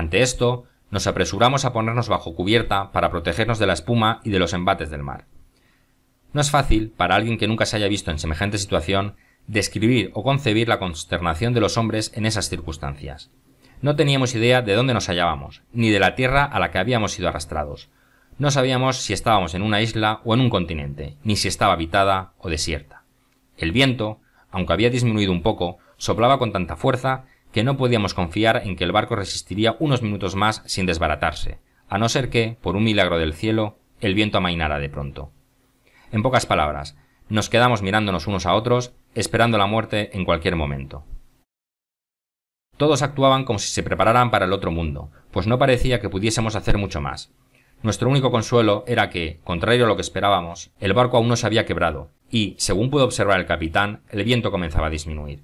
Ante esto, nos apresuramos a ponernos bajo cubierta para protegernos de la espuma y de los embates del mar. No es fácil, para alguien que nunca se haya visto en semejante situación, describir o concebir la consternación de los hombres en esas circunstancias. No teníamos idea de dónde nos hallábamos, ni de la tierra a la que habíamos sido arrastrados. No sabíamos si estábamos en una isla o en un continente, ni si estaba habitada o desierta. El viento, aunque había disminuido un poco, soplaba con tanta fuerza que no podíamos confiar en que el barco resistiría unos minutos más sin desbaratarse, a no ser que, por un milagro del cielo, el viento amainara de pronto. En pocas palabras, nos quedamos mirándonos unos a otros, esperando la muerte en cualquier momento. Todos actuaban como si se prepararan para el otro mundo, pues no parecía que pudiésemos hacer mucho más. Nuestro único consuelo era que, contrario a lo que esperábamos, el barco aún no se había quebrado, y, según pudo observar el capitán, el viento comenzaba a disminuir.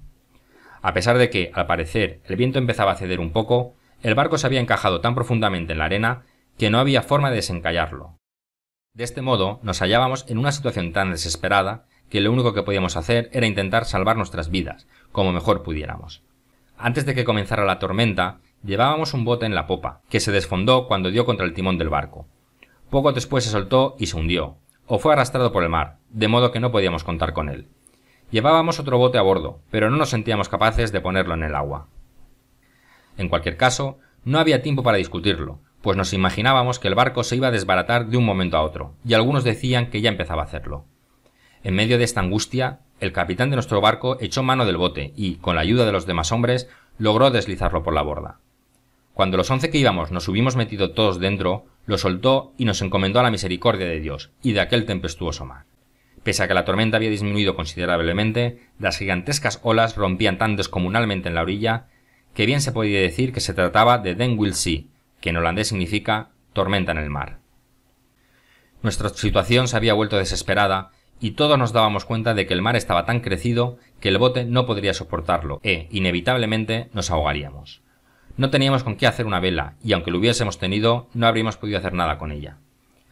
A pesar de que, al parecer, el viento empezaba a ceder un poco, el barco se había encajado tan profundamente en la arena que no había forma de desencallarlo. De este modo, nos hallábamos en una situación tan desesperada que lo único que podíamos hacer era intentar salvar nuestras vidas, como mejor pudiéramos. Antes de que comenzara la tormenta, llevábamos un bote en la popa, que se desfondó cuando dio contra el timón del barco. Poco después se soltó y se hundió, o fue arrastrado por el mar, de modo que no podíamos contar con él. Llevábamos otro bote a bordo, pero no nos sentíamos capaces de ponerlo en el agua. En cualquier caso, no había tiempo para discutirlo, pues nos imaginábamos que el barco se iba a desbaratar de un momento a otro, y algunos decían que ya empezaba a hacerlo. En medio de esta angustia, el capitán de nuestro barco echó mano del bote y, con la ayuda de los demás hombres, logró deslizarlo por la borda. Cuando los 11 que íbamos nos hubimos metido todos dentro, lo soltó y nos encomendó a la misericordia de Dios y de aquel tempestuoso mar. Pese a que la tormenta había disminuido considerablemente, las gigantescas olas rompían tan descomunalmente en la orilla que bien se podía decir que se trataba de Den Wild Sea, que en holandés significa tormenta en el mar. Nuestra situación se había vuelto desesperada y todos nos dábamos cuenta de que el mar estaba tan crecido que el bote no podría soportarlo e, inevitablemente, nos ahogaríamos. No teníamos con qué hacer una vela y, aunque lo hubiésemos tenido, no habríamos podido hacer nada con ella.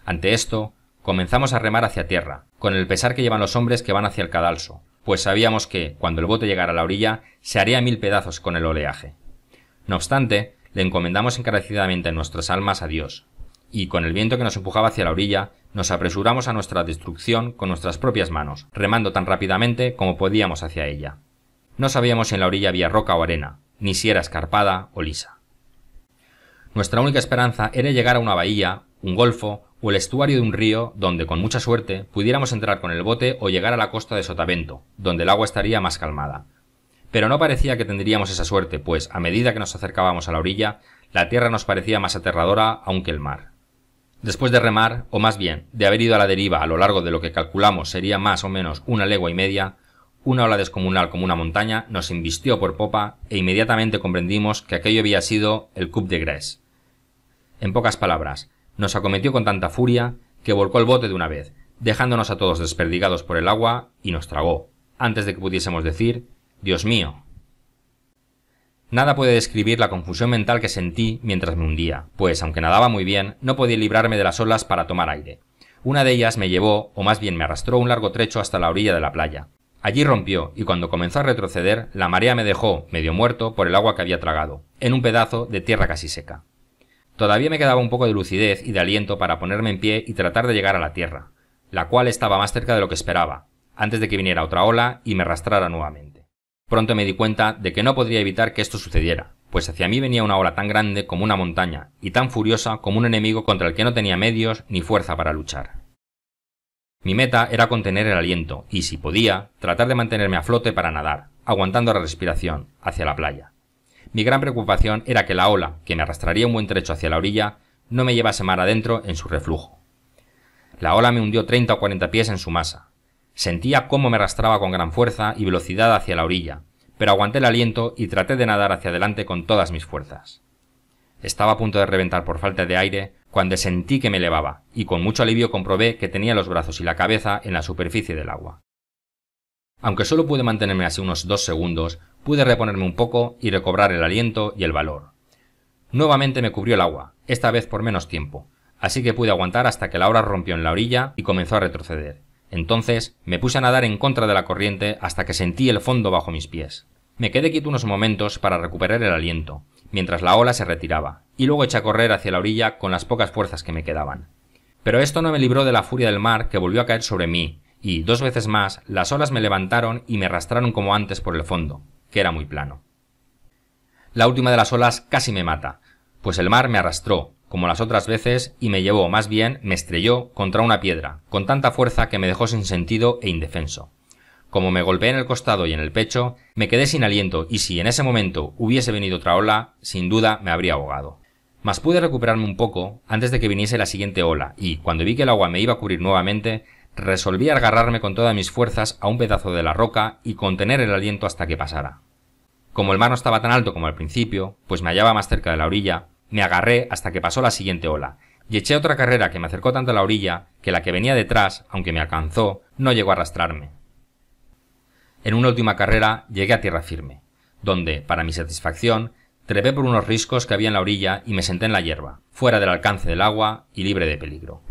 Ante esto, comenzamos a remar hacia tierra, con el pesar que llevan los hombres que van hacia el cadalso, pues sabíamos que, cuando el bote llegara a la orilla, se haría 1000 pedazos con el oleaje. No obstante, le encomendamos encarecidamente en nuestras almas a Dios, y con el viento que nos empujaba hacia la orilla, nos apresuramos a nuestra destrucción con nuestras propias manos, remando tan rápidamente como podíamos hacia ella. No sabíamos si en la orilla había roca o arena, ni si era escarpada o lisa. Nuestra única esperanza era llegar a una bahía, un golfo o el estuario de un río donde, con mucha suerte, pudiéramos entrar con el bote o llegar a la costa de Sotavento, donde el agua estaría más calmada. Pero no parecía que tendríamos esa suerte, pues, a medida que nos acercábamos a la orilla, la tierra nos parecía más aterradora aún que el mar. Después de remar, o más bien, de haber ido a la deriva a lo largo de lo que calculamos sería más o menos 1,5 leguas, una ola descomunal como una montaña nos embistió por popa e inmediatamente comprendimos que aquello había sido el coup de grâce. En pocas palabras, nos acometió con tanta furia que volcó el bote de una vez, dejándonos a todos desperdigados por el agua y nos tragó, antes de que pudiésemos decir «Dios mío». Nada puede describir la confusión mental que sentí mientras me hundía, pues, aunque nadaba muy bien, no podía librarme de las olas para tomar aire. Una de ellas me llevó, o más bien me arrastró un largo trecho hasta la orilla de la playa. Allí rompió, y cuando comenzó a retroceder, la marea me dejó, medio muerto, por el agua que había tragado, en un pedazo de tierra casi seca. Todavía me quedaba un poco de lucidez y de aliento para ponerme en pie y tratar de llegar a la tierra, la cual estaba más cerca de lo que esperaba, antes de que viniera otra ola y me arrastrara nuevamente. Pronto me di cuenta de que no podría evitar que esto sucediera, pues hacia mí venía una ola tan grande como una montaña y tan furiosa como un enemigo contra el que no tenía medios ni fuerza para luchar. Mi meta era contener el aliento y, si podía, tratar de mantenerme a flote para nadar, aguantando la respiración, hacia la playa. Mi gran preocupación era que la ola, que me arrastraría un buen trecho hacia la orilla, no me llevase mar adentro en su reflujo. La ola me hundió 30 o 40 pies en su masa. Sentía cómo me arrastraba con gran fuerza y velocidad hacia la orilla, pero aguanté el aliento y traté de nadar hacia adelante con todas mis fuerzas. Estaba a punto de reventar por falta de aire cuando sentí que me elevaba, y con mucho alivio comprobé que tenía los brazos y la cabeza en la superficie del agua. Aunque solo pude mantenerme así unos 2 segundos, pude reponerme un poco y recobrar el aliento y el valor. Nuevamente me cubrió el agua, esta vez por menos tiempo, así que pude aguantar hasta que la ola rompió en la orilla y comenzó a retroceder. Entonces me puse a nadar en contra de la corriente hasta que sentí el fondo bajo mis pies. Me quedé quieto unos momentos para recuperar el aliento, mientras la ola se retiraba, y luego eché a correr hacia la orilla con las pocas fuerzas que me quedaban. Pero esto no me libró de la furia del mar, que volvió a caer sobre mí, y 2 veces más las olas me levantaron y me arrastraron como antes por el fondo, que era muy plano. La última de las olas casi me mata, pues el mar me arrastró, como las otras veces, y me llevó, más bien, me estrelló contra una piedra, con tanta fuerza que me dejó sin sentido e indefenso. Como me golpeé en el costado y en el pecho, me quedé sin aliento, y si en ese momento hubiese venido otra ola, sin duda me habría ahogado. Mas pude recuperarme un poco antes de que viniese la siguiente ola, y cuando vi que el agua me iba a cubrir nuevamente, resolví agarrarme con todas mis fuerzas a un pedazo de la roca y contener el aliento hasta que pasara. Como el mar no estaba tan alto como al principio, pues me hallaba más cerca de la orilla, me agarré hasta que pasó la siguiente ola, y eché otra carrera que me acercó tanto a la orilla que la que venía detrás, aunque me alcanzó, no llegó a arrastrarme. En una última carrera llegué a tierra firme, donde, para mi satisfacción, trepé por unos riscos que había en la orilla y me senté en la hierba, fuera del alcance del agua y libre de peligro.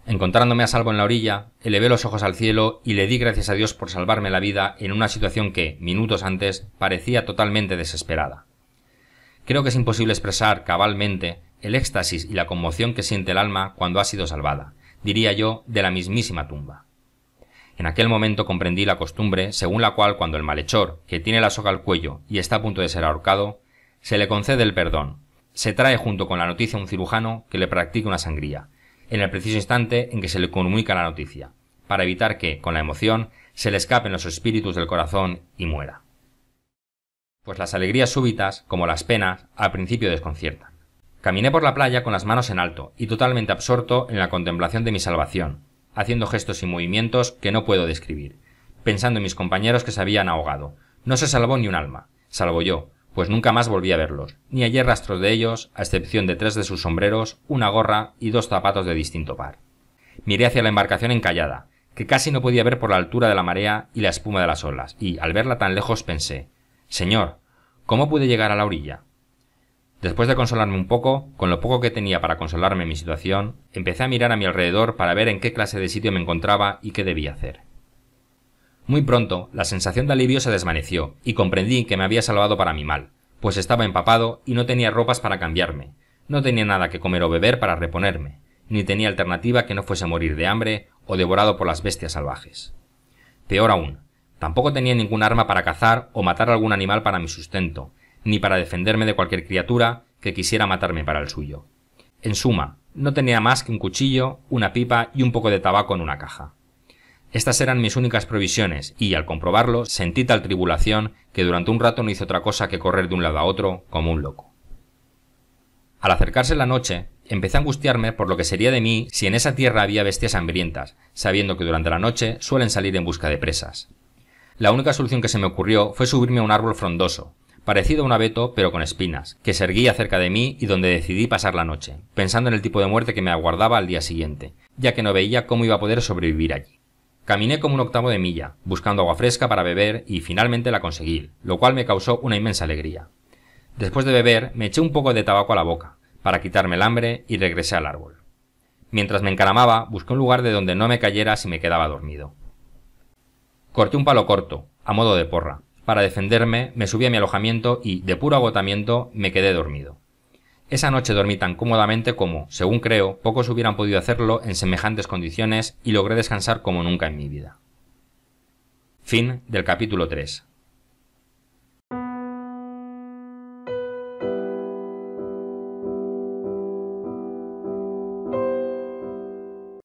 Encontrándome a salvo en la orilla, elevé los ojos al cielo y le di gracias a Dios por salvarme la vida en una situación que, minutos antes, parecía totalmente desesperada. Creo que es imposible expresar cabalmente el éxtasis y la conmoción que siente el alma cuando ha sido salvada, diría yo, de la mismísima tumba. En aquel momento comprendí la costumbre según la cual cuando el malhechor, que tiene la soga al cuello y está a punto de ser ahorcado, se le concede el perdón, se trae junto con la noticia a un cirujano que le practique una sangría, en el preciso instante en que se le comunica la noticia, para evitar que, con la emoción, se le escapen los espíritus del corazón y muera. Pues las alegrías súbitas, como las penas, al principio desconciertan. Caminé por la playa con las manos en alto y totalmente absorto en la contemplación de mi salvación, haciendo gestos y movimientos que no puedo describir, pensando en mis compañeros que se habían ahogado. No se salvó ni un alma, salvo yo, pues nunca más volví a verlos, ni hallé rastros de ellos, a excepción de 3 de sus sombreros, una gorra y 2 zapatos de distinto par. Miré hacia la embarcación encallada, que casi no podía ver por la altura de la marea y la espuma de las olas, y, al verla tan lejos, pensé: «Señor, ¿cómo pude llegar a la orilla?». Después de consolarme un poco, con lo poco que tenía para consolarme en mi situación, empecé a mirar a mi alrededor para ver en qué clase de sitio me encontraba y qué debía hacer. Muy pronto, la sensación de alivio se desvaneció, y comprendí que me había salvado para mi mal, pues estaba empapado y no tenía ropas para cambiarme, no tenía nada que comer o beber para reponerme, ni tenía alternativa que no fuese morir de hambre o devorado por las bestias salvajes. Peor aún, tampoco tenía ningún arma para cazar o matar algún animal para mi sustento, ni para defenderme de cualquier criatura que quisiera matarme para el suyo. En suma, no tenía más que un cuchillo, una pipa y un poco de tabaco en una caja. Estas eran mis únicas provisiones y, al comprobarlo, sentí tal tribulación que durante un rato no hice otra cosa que correr de un lado a otro como un loco. Al acercarse la noche, empecé a angustiarme por lo que sería de mí si en esa tierra había bestias hambrientas, sabiendo que durante la noche suelen salir en busca de presas. La única solución que se me ocurrió fue subirme a un árbol frondoso, parecido a un abeto pero con espinas, que se erguía cerca de mí y donde decidí pasar la noche, pensando en el tipo de muerte que me aguardaba al día siguiente, ya que no veía cómo iba a poder sobrevivir allí. Caminé como un octavo de milla, buscando agua fresca para beber y finalmente la conseguí, lo cual me causó una inmensa alegría. Después de beber, me eché un poco de tabaco a la boca, para quitarme el hambre y regresé al árbol. Mientras me encaramaba, busqué un lugar de donde no me cayera si me quedaba dormido. Corté un palo corto, a modo de porra. Para defenderme, me subí a mi alojamiento y, de puro agotamiento, me quedé dormido. Esa noche dormí tan cómodamente como, según creo, pocos hubieran podido hacerlo en semejantes condiciones y logré descansar como nunca en mi vida. Fin del capítulo 3.